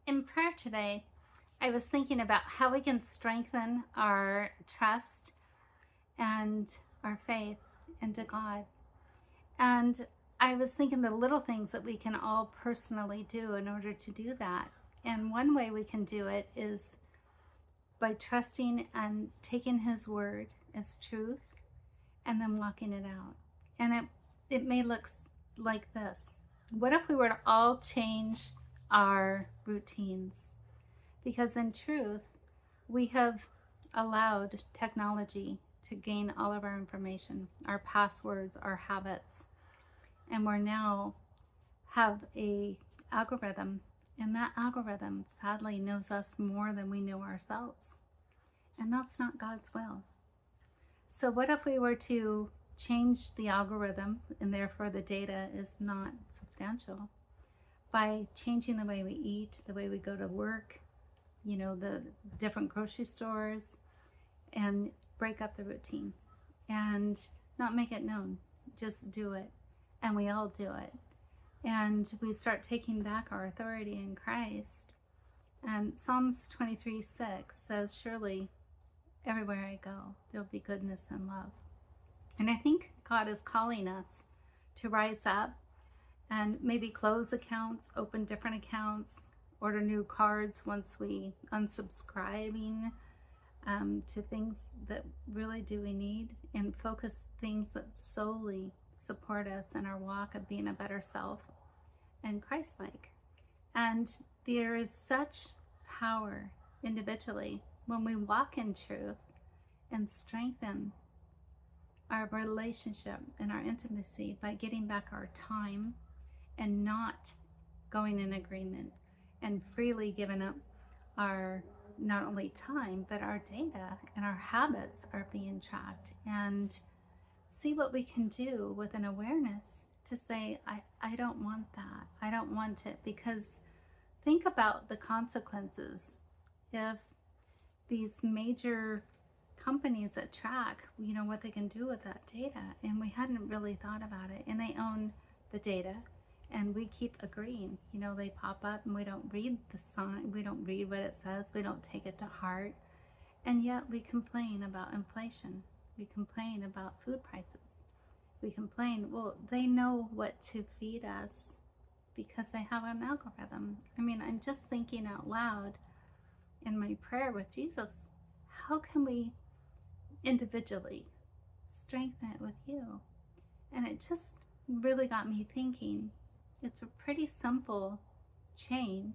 In prayer today, I was thinking about how we can strengthen our trust and our faith into God. And I was thinking the little things that we can all personally do in order to do that. And one way we can do it is by trusting and taking His word as truth and then walking it out. And it may look like this. What if we were to all change our routines? Because in truth, we have allowed technology to gain all of our information, our passwords, our habits, and we're now have a algorithm, and that algorithm sadly knows us more than we know ourselves. And that's not God's will. So what if we were to change the algorithm, and therefore the data is not substantial, by changing the way we eat, the way we go to work, the different grocery stores, and break up the routine and not make it known, just do it. And we all do it. And we start taking back our authority in Christ. And Psalms 23:6 says, surely everywhere I go, there'll be goodness and love. And I think God is calling us to rise up and maybe close accounts, open different accounts, order new cards once we unsubscribing to things that really do we need, and focus things that solely support us in our walk of being a better self and Christ-like. And there is such power individually when we walk in truth and strengthen our relationship and our intimacy by getting back our time and not going in agreement and freely giving up our not only time but our data, and our habits are being tracked, and see what we can do with an awareness to say, I don't want that. I don't want it. Because think about the consequences if these major companies that track, what they can do with that data, and we hadn't really thought about it, and they own the data, and we keep agreeing. They pop up and we don't read the sign, we don't read what it says, we don't take it to heart, and yet we complain about inflation, we complain about food prices, we complain. Well, they know what to feed us because they have an algorithm. I'm just thinking out loud in my prayer with Jesus, how can we individually strengthen it with you? And it just really got me thinking. It's a pretty simple change.